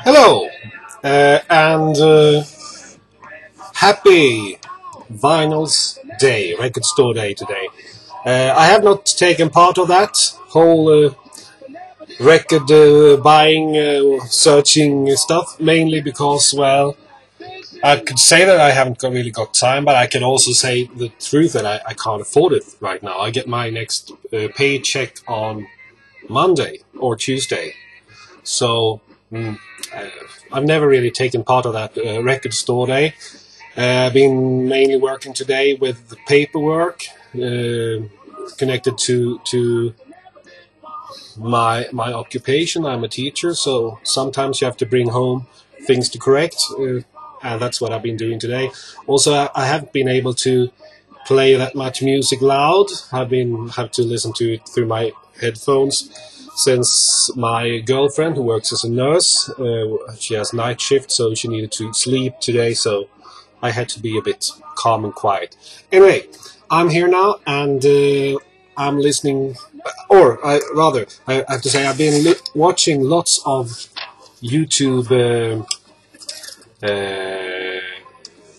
Hello, and happy Vinyls Day, Record Store Day today. I have not taken part of that whole record buying, searching stuff, mainly because, well, I could say that I haven't really got time, but I can also say the truth that I can't afford it right now. I get my next paycheck on Monday or Tuesday, so I've never really taken part of that record store day. I've been mainly working today with the paperwork connected to my occupation. I'm a teacher, so sometimes you have to bring home things to correct, and that's what I've been doing today. Also, I haven't been able to play that much music loud. Have to listen to it through my headphones, since my girlfriend, who works as a nurse, she has night shift, so she needed to sleep today, so I had to be a bit calm and quiet. Anyway, I'm here now, and I'm listening, or I have to say I've been watching lots of YouTube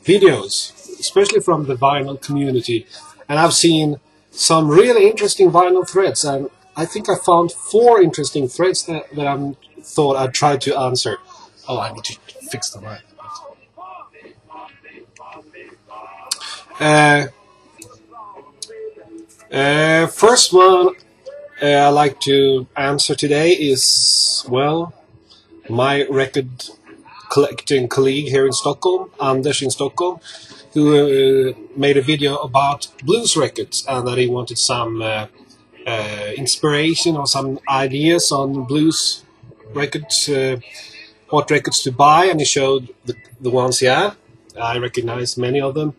videos, especially from the vinyl community, and I've seen some really interesting vinyl threads, and I think I found 4 interesting threads that I thought I'd try to answer. Oh, I need to fix the mic. First one I like to answer today is, well, my record collecting colleague here in Stockholm, Anders in Stockholm, who made a video about blues records, and that he wanted some inspiration or some ideas on blues records, what records to buy, and he showed the ones he had. I recognize many of them,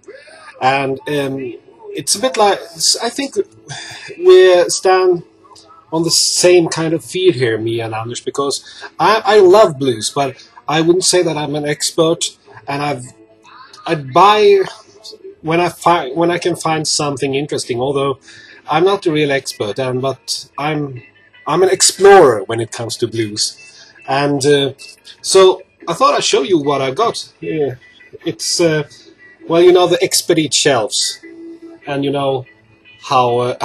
and it's a bit like, I think we stand on the same kind of feed here, me and Anders, because I love blues, but I wouldn't say that I'm an expert, and I'd buy when I can find something interesting, although I'm not a real expert, but I'm an explorer when it comes to blues, and so I thought I'd show you what I got. Yeah. It's well, you know, the Expedit shelves, and you know how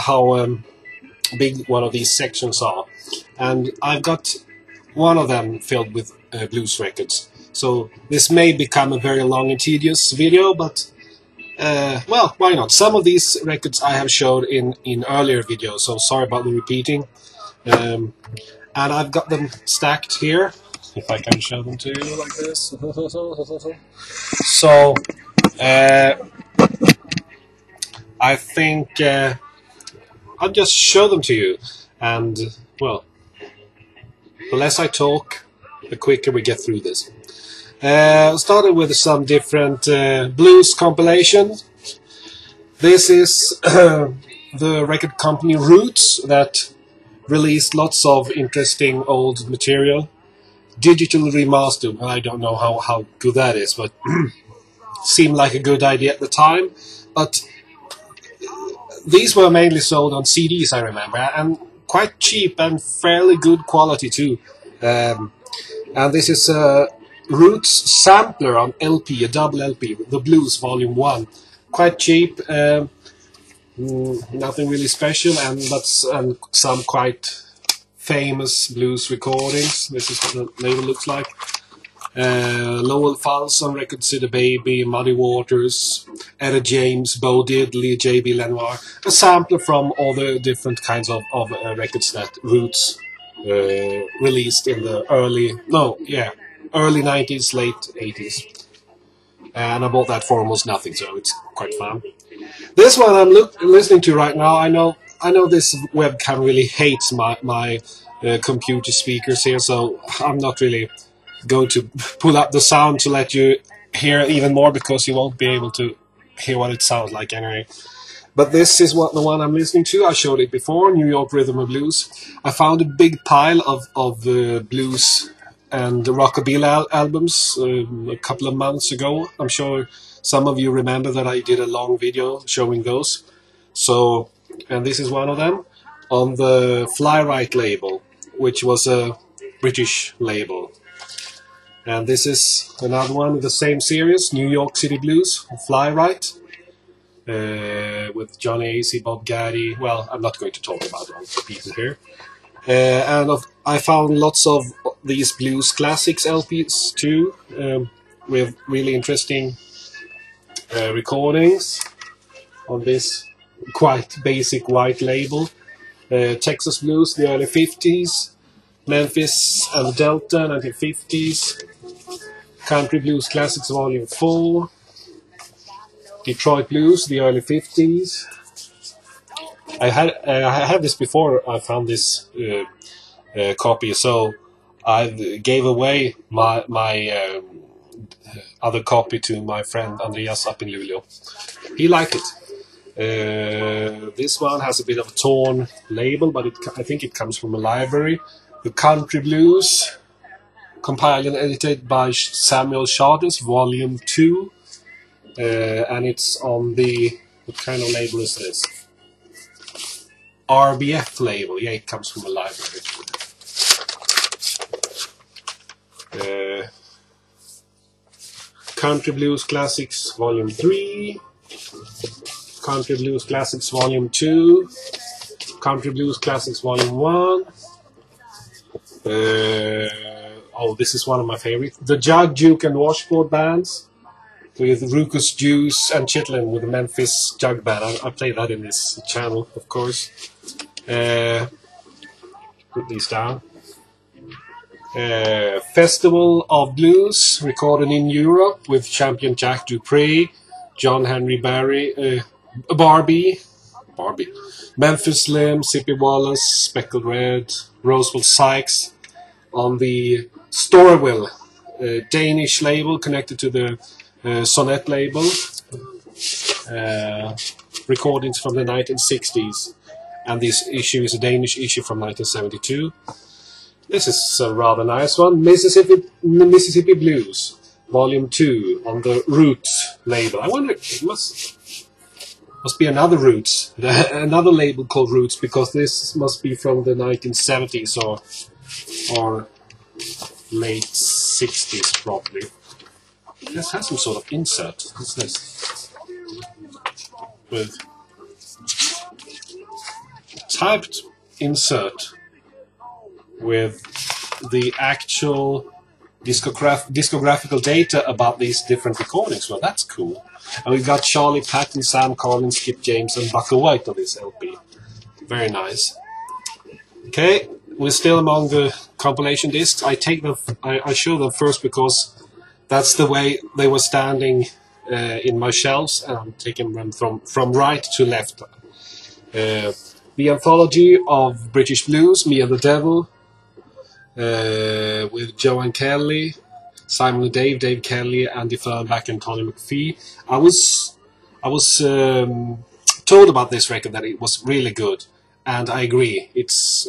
big one of these sections are, and I've got one of them filled with blues records. So this may become a very long and tedious video, but well, why not? Some of these records I have showed in earlier videos, so sorry about the repeating. And I've got them stacked here, if I can show them to you like this. So I think I'll just show them to you, and well, the less I talk, the quicker we get through this. Started with some different blues compilations. This is the record company Roots that released lots of interesting old material, digital remastered. I don't know how good that is, but seemed like a good idea at the time. But these were mainly sold on CDs, I remember, and quite cheap and fairly good quality too. And this is a Roots sampler on LP, a double LP, The Blues Volume 1. Quite cheap, nothing really special, and some quite famous blues recordings. This is what the label looks like. Lowell Falls on records, The Baby, Muddy Waters, Etta James, Bo Diddley, J.B. Lenoir. A sampler from all the different kinds of records that Roots released in the early 90s, late 80s. And I bought that for almost nothing, so it's quite fun. This one I'm listening to right now, I know this webcam really hates my computer speakers here, so I'm not really going to pull up the sound to let you hear even more, because you won't be able to hear what it sounds like anyway. But this is the one I'm listening to. I showed it before, New York Rhythm and Blues. I found a big pile of blues and rockabilly albums a couple of months ago. I'm sure some of you remember that I did a long video showing those. So, and this is one of them on the Fly Right label, which was a British label. And this is another one of the same series, New York City Blues, Fly Right, with Johnny Acey, Bob Gaddy. Well, I'm not going to talk about all the people here. I found lots of these blues classics LPs too, with really interesting recordings on this quite basic white label. Texas Blues, the early 50s, Memphis and the Delta, 1950s, Country Blues Classics Volume 4, Detroit Blues, the early 50s. I had this before I found this copy, so I gave away my other copy to my friend Andreas up in Luleå. He liked it. This one has a bit of a torn label, but I think it comes from a library. The Country Blues, compiled and edited by Samuel Sharders, Volume 2. And it's on the, what kind of label is this? RBF label. Yeah, it comes from a library. Country Blues Classics Volume 3. Country Blues Classics Volume 2, Country Blues Classics Volume 1. Oh, this is one of my favorites. The Jug, Duke and Washboard Bands with Ruckus, Juice and Chitlin with the Memphis Jug Band. I play that in this channel, of course. Put these down. Festival of Blues, recorded in Europe with champion Jack Dupree, John Henry Barbie, Memphis Slim, Sippy Wallace, Speckled Red, Roswell Sykes on the Storwell, Danish label connected to the Sonnet label. Recordings from the 1960s, and this issue is a Danish issue from 1972. This is a rather nice one, Mississippi Blues, Volume 2 on the Roots label. I wonder, it must be another Roots, another label called Roots, because this must be from the 1970s or late 60s probably. This has some sort of insert. What's this? With typed insert with the actual discographical data about these different recordings. Well, that's cool. And we've got Charlie Patton, Sam Collins, Skip James and Bucka White on this LP. Very nice. Okay, we're still among the compilation discs. I show them first because that's the way they were standing in my shelves, and I'm taking them from right to left. The Anthology of British Blues, Me and the Devil, with Joanne Kelly, Simon and Dave Kelly, Andy Fernback and Tony McPhee. I was told about this record that it was really good, and I agree. It's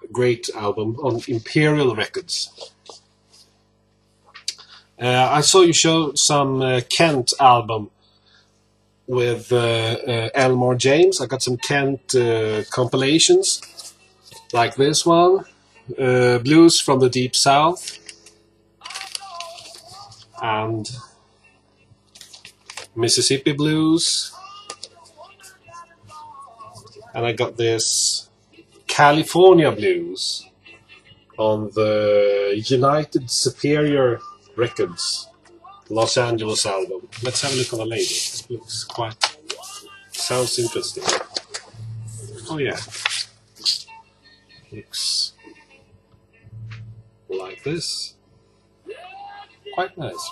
a great album on Imperial Records. I saw you show some Kent album with Elmore James. I got some Kent compilations, like this one, Blues from the Deep South, and Mississippi Blues, and I got this California Blues on the United Superior Records Los Angeles album. Let's have a look on the label. It looks sounds interesting. Oh yeah, looks like this. Quite nice.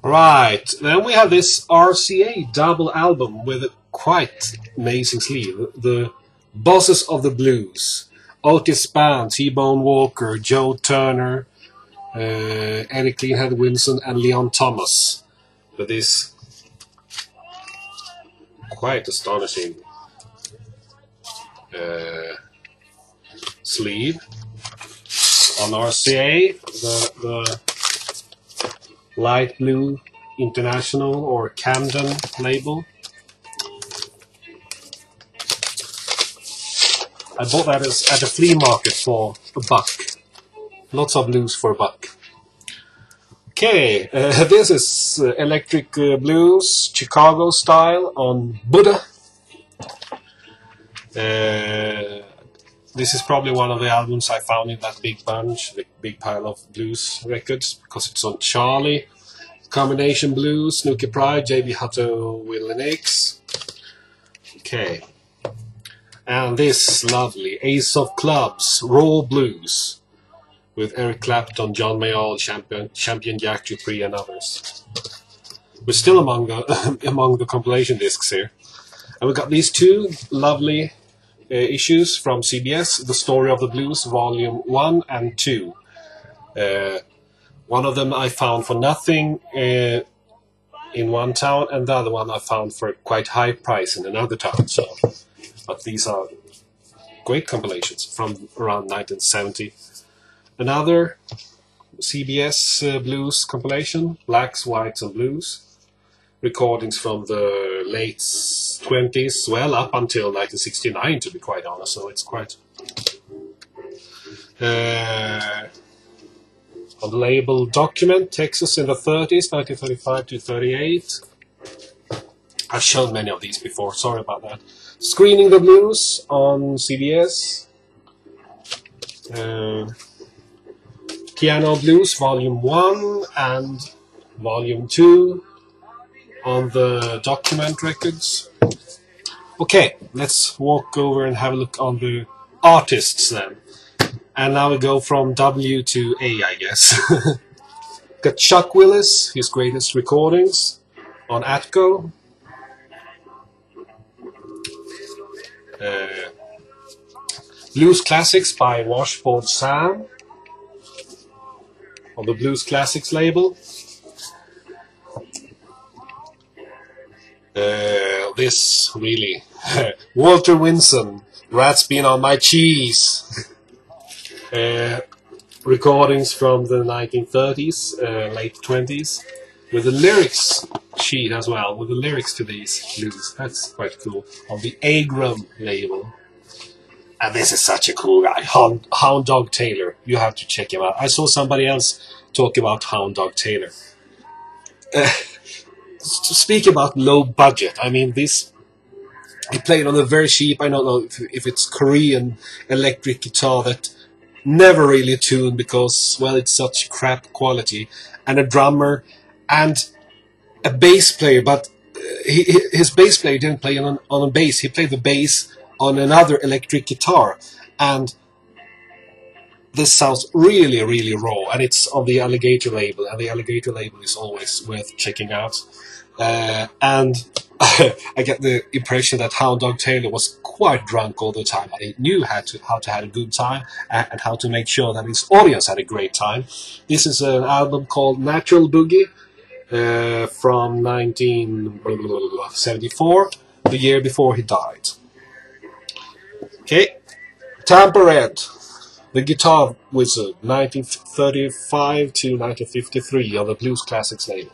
Right, then we have this RCA double album with a quite amazing sleeve. The Bosses of the Blues, Otis Spann, T-Bone Walker, Joe Turner, Eddie Cleanhead Wilson and Leon Thomas. With this quite astonishing sleeve on RCA, the light blue International or Camden label. I bought that at a flea market for $1. Lots of blues for $1. Okay, this is electric blues, Chicago style on Buddha. This is probably one of the albums I found in that big bunch, the big pile of blues records, because it's on Charlie, Combination Blues, Snooky Pride, J.B. Hutto, Will Nix. Okay. And this lovely Ace of Clubs, Raw Blues, with Eric Clapton, John Mayall, Champion Jack Dupree, and others. We're still among the compilation discs here. And we got these two lovely issues from CBS, The Story of the Blues, Volume 1 and 2. One of them I found for nothing in one town, and the other one I found for a quite high price in another town. So, but these are great compilations from around 1970. Another CBS Blues compilation, Blacks, Whites and Blues. Recordings from the late 20s, well, up until 1969, to be quite honest, so it's quite... on the label Document, Texas in the 30s, 1935 to 38. I've shown many of these before, sorry about that. Screening the Blues on CBS. Piano Blues, Volume 1 and Volume 2 on the Document records. Okay, let's walk over and have a look on the artists then. And now we go from W to A, I guess. Got Chuck Willis, his greatest recordings on Atco. Blues Classics by Washboard Sam on the Blues Classics label. This really Walter Winson, Rats Been on My Cheese. Recordings from the 1930s, late 20s, with the lyrics sheet as well, with the lyrics to these blues. That's quite cool. On the Agram label. And this is such a cool guy, Hound Dog Taylor. You have to check him out. I saw somebody else talk about Hound Dog Taylor. To speak about low budget, I mean, this, he played on a very cheap, I don't know if it's Korean electric guitar that never really tuned because, well, it's such crap quality, and a drummer and a bass player, but his bass player didn't play on a bass, he played the bass on another electric guitar, and this sounds really, really raw, and it's on the Alligator label, and the Alligator label is always worth checking out. And I get the impression that Hound Dog Taylor was quite drunk all the time. He knew how to have a good time and how to make sure that his audience had a great time. This is an album called Natural Boogie from 1974, the year before he died. Okay, Tampa Red, the Guitar Wizard, 1935 to 1953 on the Blues Classics label.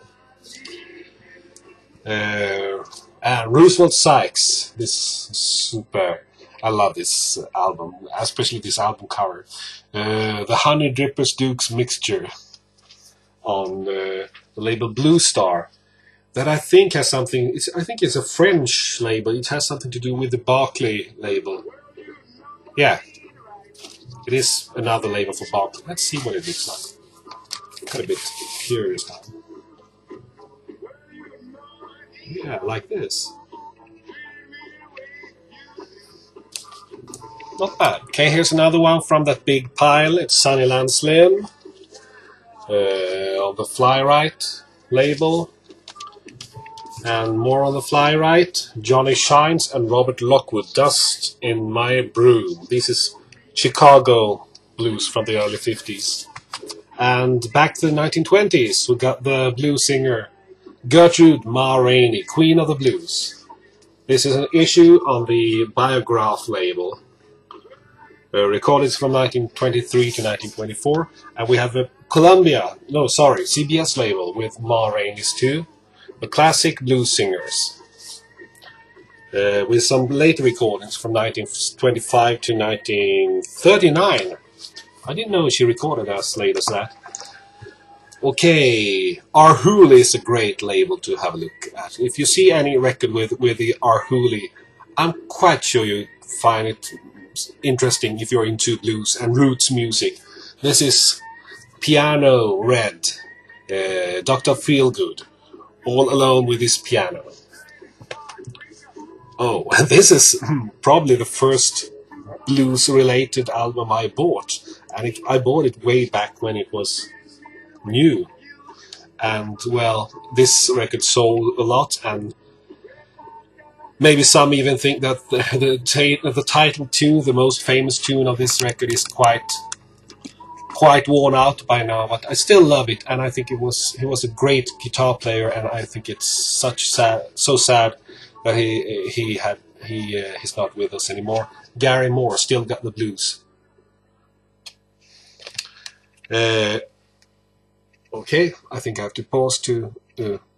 And Roosevelt Sykes, this super, I love this album, especially this album cover. The Honey Drippers Dukes Mixture on the label Blue Star, that I think has something, I think it's a French label, it has something to do with the Barclay label. Yeah, it is another label for Barclay. Let's see what it looks like. Got a bit curious now. Yeah, like this. Not bad. Okay, here's another one from that big pile. It's Sunnyland Slim. On the Fly Right label. And more on the Fly Right. Johnny Shines and Robert Lockwood. Dust in My Broom. This is Chicago blues from the early 50s. And back to the 1920s, we got the blues singer Gertrude Ma Rainey, Queen of the Blues. This is an issue on the Biograph label. Recordings from 1923 to 1924. And we have a CBS label with Ma Rainey's too. The classic blues singers. with some later recordings from 1925 to 1939. I didn't know she recorded as late as that. Okay, Arhoolie is a great label to have a look at. If you see any record with the Arhoolie, I'm quite sure you find it interesting if you're into blues and roots music. This is Piano Red, Dr. Feelgood, all alone with his piano. Oh, and this is probably the first blues-related album I bought, and I bought it way back when it was new. And well, this record sold a lot, and maybe some even think that the title tune, the most famous tune of this record, is quite worn out by now. But I still love it, and I think he was a great guitar player, and I think it's so sad that he's not with us anymore. Gary Moore still got the blues. Okay, I think I have to pause to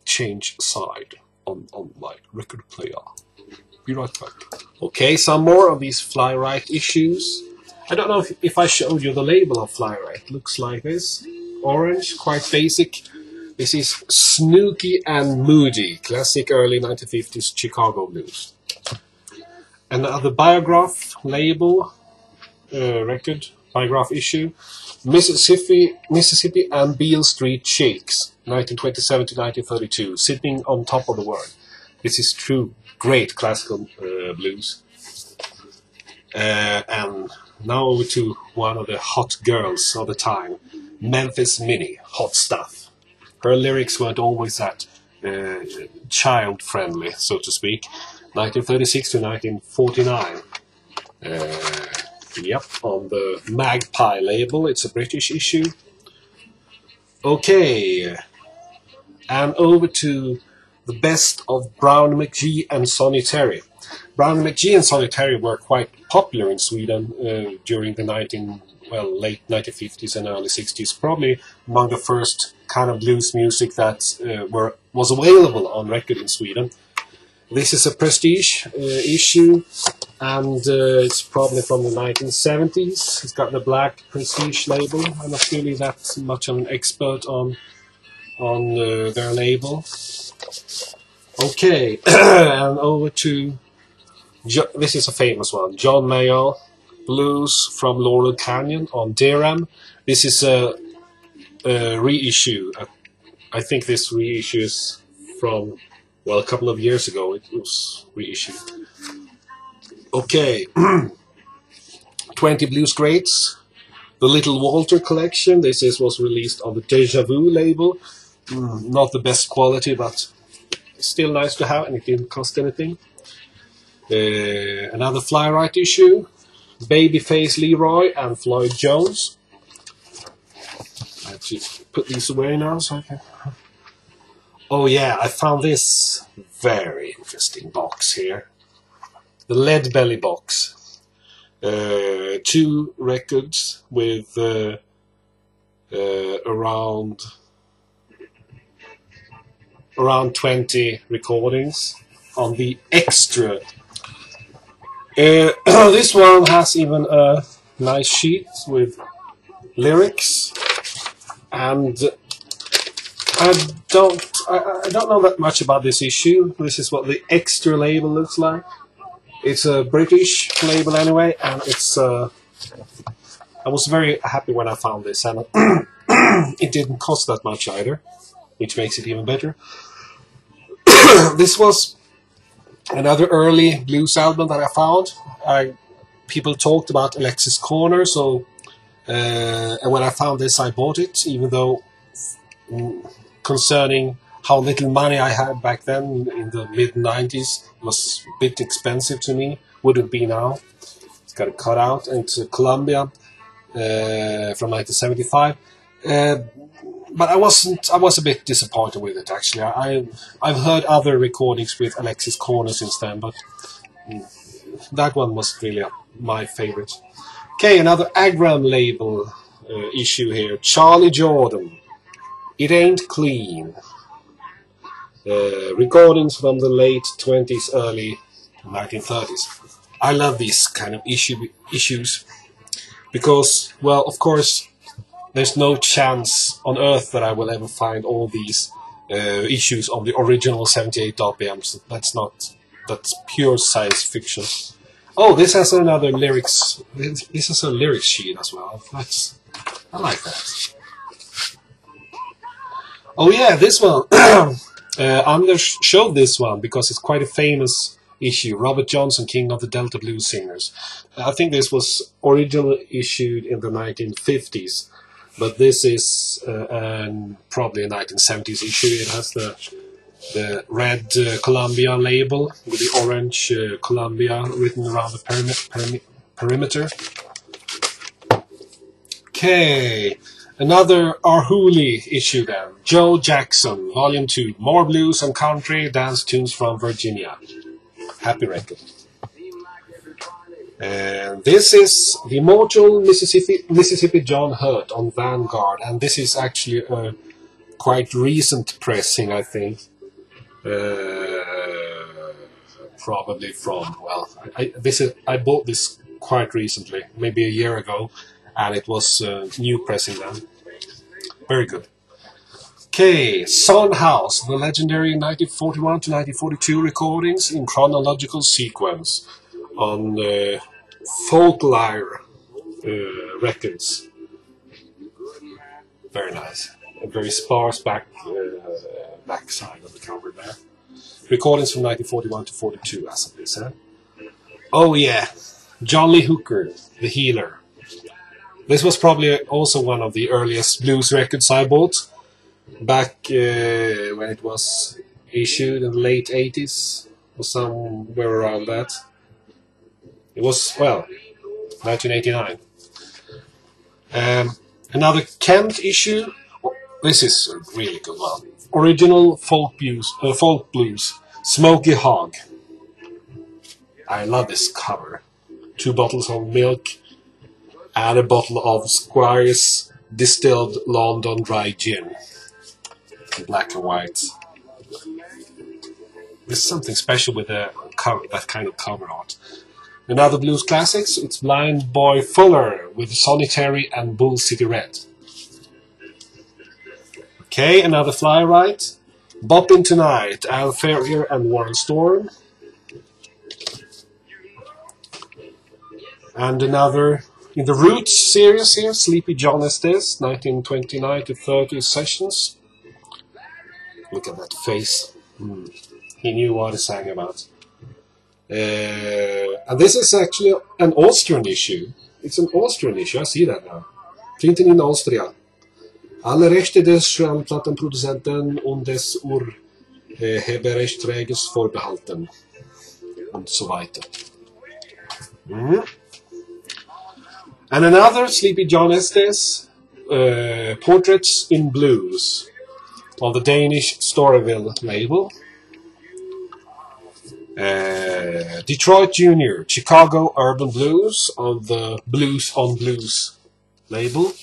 change side on my record player. Be right back. Okay, some more of these Fly Right issues. I don't know if I showed you the label of Fly Right. Looks like this. Orange, quite basic. This is Snooky and Moody, classic early 1950s Chicago blues. Another Biograph label, record, Biograph issue. Mississippi and Beale Street Shakes, 1927 to 1932, sitting on top of the world. This is true, great classical blues. And now over to one of the hot girls of the time, Memphis Minnie, hot stuff. Her lyrics weren't always that child-friendly, so to speak. 1936 to 1949. Yep, on the Magpie label. It's a British issue. Okay, and over to the best of Brown McGee and Sonny Terry. Brown McGee and Sonny Terry were quite popular in Sweden during the late 1950s and early 60s. Probably among the first kind of blues music that was available on record in Sweden. This is a Prestige issue, and it's probably from the 1970s. It's got the black Prestige label. I'm not really that much of an expert on their label. Okay, and over to this is a famous one, John Mayall, Blues from Laurel Canyon on Deram. This is a reissue. I think this reissue is from, well, a couple of years ago it was reissued. Okay, 20 Blues Greats, the Little Walter collection. This was released on the Deja Vu label. Not the best quality, but still nice to have, and it didn't cost anything. Another Fly Right issue, Babyface Leroy and Floyd Jones. I have to put these away now so I can... Oh yeah, I found this very interesting box here. The Lead Belly box. 2 records with around 20 recordings on the extra. This one has even a nice sheet with lyrics, and I don't know that much about this issue. This is what the extra label looks like. It's a British label anyway, and it's I was very happy when I found this, and it didn't cost that much either, which makes it even better. This was another early blues album that I found. People talked about Alexis Corner, so and when I found this, I bought it, even though concerning how little money I had back then in the mid-90s, it was a bit expensive to me. Wouldn't be now. It's got a cutout, and it's Columbia from 1975. But I was a bit disappointed with it, actually. I've heard other recordings with Alexis Corner since then, but that one was really my favorite. Okay, another Agram label issue here. Charlie Jordan, It Ain't Clean. Recordings from the late 20s, early 1930s. I love these kind of issues because, well, of course, there's no chance on earth that I will ever find all these issues of the original 78 RPMs. That's pure science fiction. Oh, this has another lyrics. This is a lyrics sheet as well. I like that. Oh yeah, this one. Anders showed this one because it's quite a famous issue. Robert Johnson, King of the Delta Blues Singers. I think this was originally issued in the 1950s, but this is probably a 1970s issue. It has the red Columbia label with the orange Columbia written around the perimeter. Okay, another Arhoolie issue then. Joe Jackson, Volume 2, More Blues and Country Dance Tunes from Virginia. Happy record. And this is the immortal Mississippi John Hurt on Vanguard, and this is actually a quite recent pressing, I think. Probably from, well, I bought this quite recently, maybe a year ago, and it was new pressing then. Very good. Okay, Son House, the legendary 1941 to 1942 recordings in chronological sequence on Folklyre records. Very nice. A very sparse backside of the cover there. Recordings from 1941 to 42, as I said. Oh yeah, John Lee Hooker, The Healer. This was probably also one of the earliest blues records I bought back when it was issued in the late 80s or somewhere around that. It was, well, 1989. Another Kent issue. This is a really good one. Original folk blues, Smoky Hog. I love this cover. 2 bottles of milk and a bottle of Squire's distilled London dry gin. In black and white. There's something special with that kind of cover art. Another blues classics, it's Blind Boy Fuller with Sonny Terry and Bull City Red. Okay, another fly right. Boppin' Tonight, Al Ferrier and Warren Storm. And another in the Roots series here, Sleepy John Estes, 1929 to 30 sessions. Look at that face. He knew what he sang about. And this is actually an Austrian issue. It's an Austrian issue, I see that now. Printed in Austria. Alle Rechte des Schallplattenproduzenten und des Urheberrechtsträgers vorbehalten. Und so weiter. And another Sleepy John Estes, Portraits in Blues, on the Danish Storyville label. Detroit Junior, Chicago Urban Blues on the Blues on Blues label.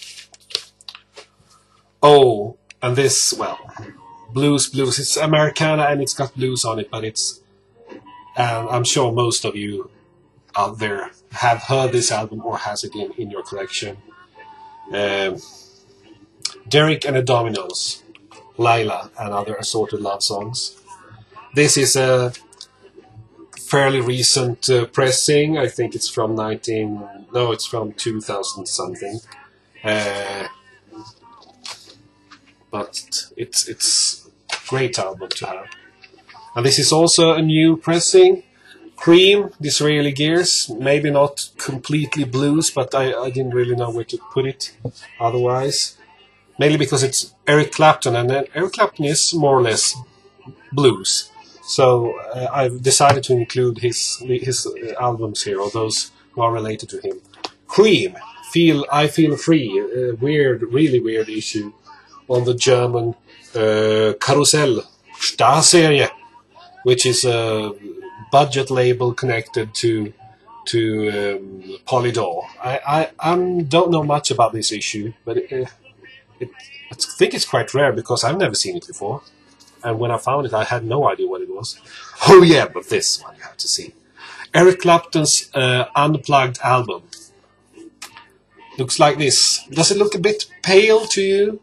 Oh, and this, well, Blues, it's Americana and it's got blues on it, but it's, I'm sure most of you out there have heard this album or has it in your collection. Derek and the Dominos, Lila and Other Assorted Love Songs. This is a fairly recent pressing. I think it's from it's from 2000 something. But it's a great album to have. And this is also a new pressing. Cream, Disraeli Gears, maybe not completely blues, but I didn't really know where to put it otherwise. Mainly because it's Eric Clapton, and Eric Clapton is more or less blues. So I've decided to include his albums here, or those who are related to him. Cream, I Feel Free, a really weird issue on the German Karussell Starserie, which is a budget label connected to Polydor. I don't know much about this issue, but I think it's quite rare because I've never seen it before. And when I found it, I had no idea what it was. Oh yeah, but this one you have to see. Eric Clapton's Unplugged album. Looks like this. Does it look a bit pale to you?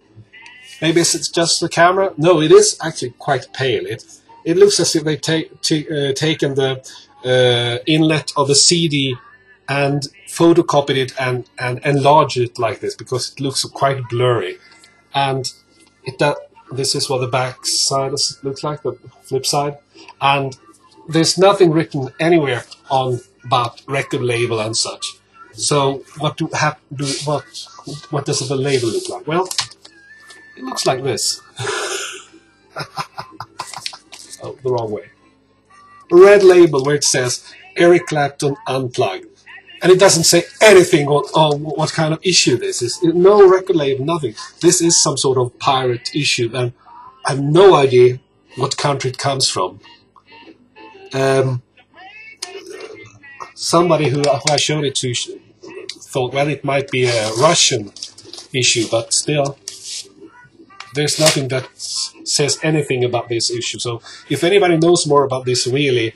Maybe it's just the camera? No, it is actually quite pale. It looks as if they've taken the inlet of the CD and photocopied it and enlarged it like this, because it looks quite blurry. And this is what the back side looks like, the flip side. And there's nothing written anywhere on about record label and such. So what does the label look like? Well, it looks like this. Oh, the wrong way. A red label where it says Eric Clapton Unplugged. And it doesn't say anything on what kind of issue this is. No record label, nothing. This is some sort of pirate issue, and I have no idea what country it comes from. Somebody who I showed it to thought, well, it might be a Russian issue, but still, there's nothing that says anything about this issue. So if anybody knows more about this really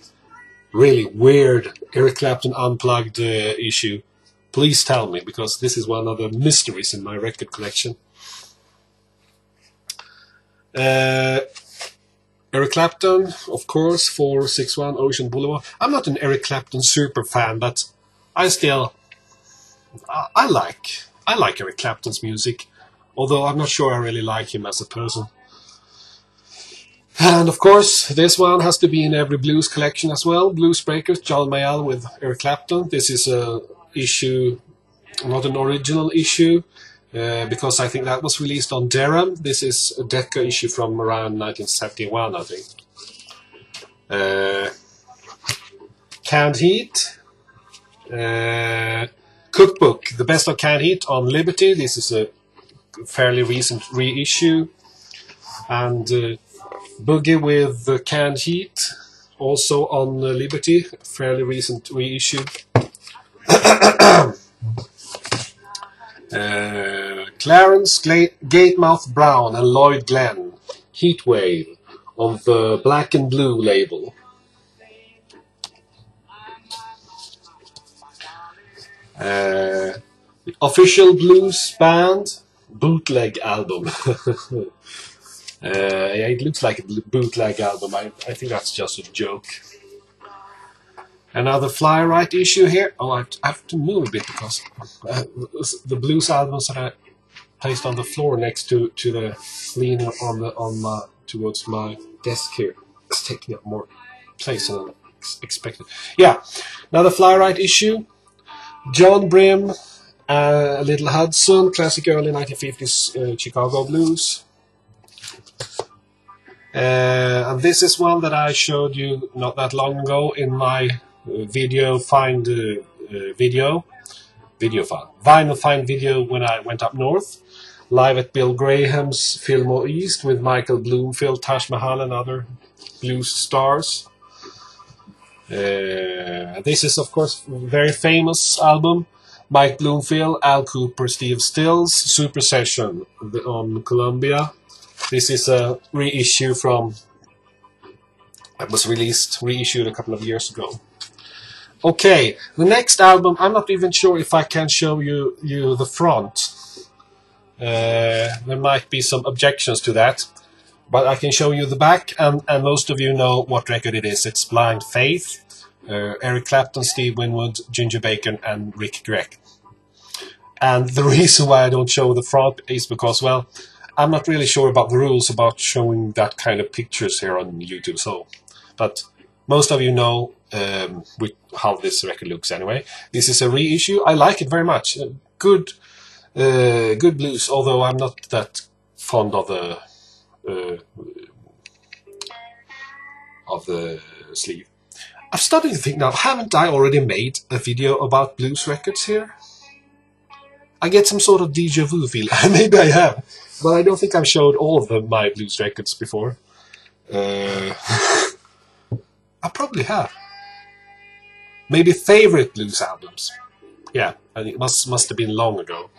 weird Eric Clapton Unplugged issue, please tell me, because this is one of the mysteries in my record collection. Eric Clapton, of course, 461 Ocean Boulevard. I'm not an Eric Clapton super fan, but I like Eric Clapton's music, although I'm not sure I really like him as a person. And of course, this one has to be in every blues collection as well. Blues Breakers, John Mayall with Eric Clapton. This is a issue, not an original issue, because I think that was released on Durham. This is a Decca issue from around 1971, I think. Canned Heat. Cookbook, The Best of Canned Heat on Liberty. This is a fairly recent reissue. And Boogie with Canned Heat, also on Liberty, fairly recent reissue. Clarence Gatemouth Brown and Lloyd Glenn, Heatwave, on the Black and Blue label. The Official Blues Band bootleg album. Yeah, it looks like a bootleg album. I think that's just a joke. Another Fly Right issue here. Oh, I have to move a bit because the blues albums that I placed on the floor next to the leaning towards my desk here, it's taking up more place than I expected. Yeah, another Fly Right issue. John Brim, Little Hudson, classic early 1950s Chicago blues. And this is one that I showed you not that long ago in my vinyl find video when I went up north, live at Bill Graham's Fillmore East with Michael Bloomfield, Taj Mahal and other blues stars. This is of course a very famous album. Mike Bloomfield, Al Cooper, Steve Stills, Super Session on Columbia. This is a reissue from, it was reissued a couple of years ago. Okay, the next album, I'm not even sure if I can show you the front. There might be some objections to that, but I can show you the back, and most of you know what record it is. It's Blind Faith, Eric Clapton, Steve Winwood, Ginger Bacon, and Rick Gregg. And the reason why I don't show the front is because, well, I'm not really sure about the rules about showing that kind of pictures here on YouTube. So, but most of you know how this record looks anyway. This is a reissue. I like it very much. Good blues, although I'm not that fond of the sleeve. I'm starting to think now, haven't I already made a video about blues records here? I get some sort of deja vu feel. Maybe I have, but I don't think I've showed all of my blues records before. I probably have. Maybe favorite blues albums. Yeah, I think it must have been long ago.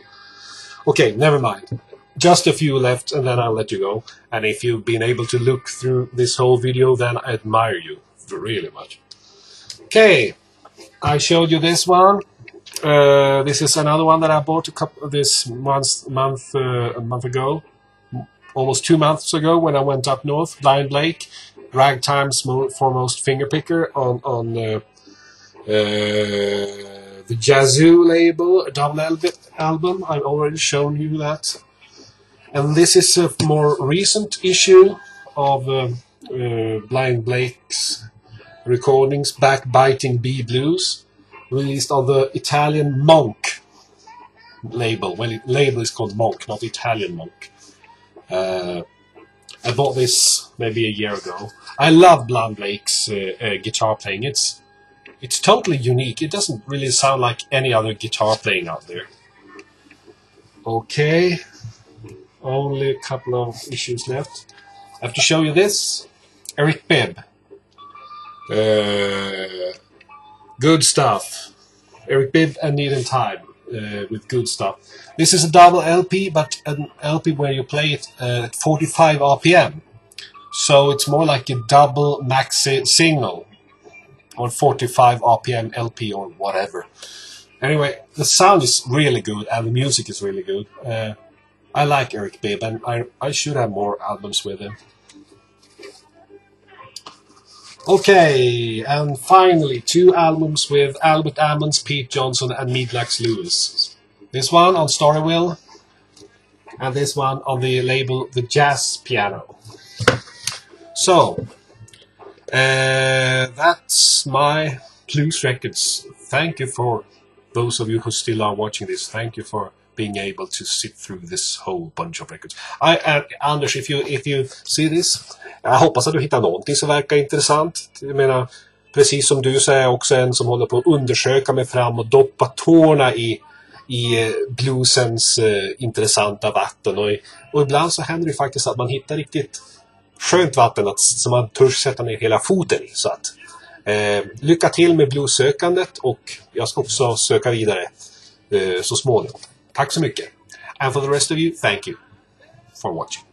Okay, never mind. Just a few left and then I'll let you go. And if you've been able to look through this whole video, then I admire you really much. Okay, I showed you this one. This is another one that I bought a month ago, almost 2 months ago when I went up north. Blind Lake, Ragtime's foremost fingerpicker on the Yazoo label, a double album. I've already shown you that. And this is a more recent issue of Blind Blake's recordings, Backbiting Bee Blues, released on the Italian Monk label. Well, the label is called Monk, not Italian Monk. I bought this maybe a year ago. I love Blind Blake's guitar playing. It's totally unique. It doesn't really sound like any other guitar playing out there. Okay, only a couple of issues left. I have to show you this. Eric Bibb. Good stuff. Eric Bibb and Need and Time with good stuff. This is a double LP, but an LP where you play it at 45 RPM. So it's more like a double maxi single or 45 RPM LP or whatever. Anyway, the sound is really good and the music is really good. I like Eric Bibb and I should have more albums with him. Okay, and finally 2 albums with Albert Ammons, Pete Johnson and Midlax Lewis. This one on Storyville and this one on the label The Jazz Piano. So, that's my blues records. Thank you for those of you who still are watching this. Thank you for being able to sit through this whole bunch of records. Anders, if you see this, jag hoppas att du hittar någonting som verkar intressant. Jag menar, precis som du så är jag också en som håller på att undersöka mig fram och doppa tårna i bluesens intressanta vatten. Och ibland så händer det faktiskt att man hittar riktigt skönt vatten som man törs sätta ner hela foten i. Så att, lycka till med bluessökandet och jag ska också söka vidare så småningom. Tack så mycket. And for the rest of you, thank you for watching.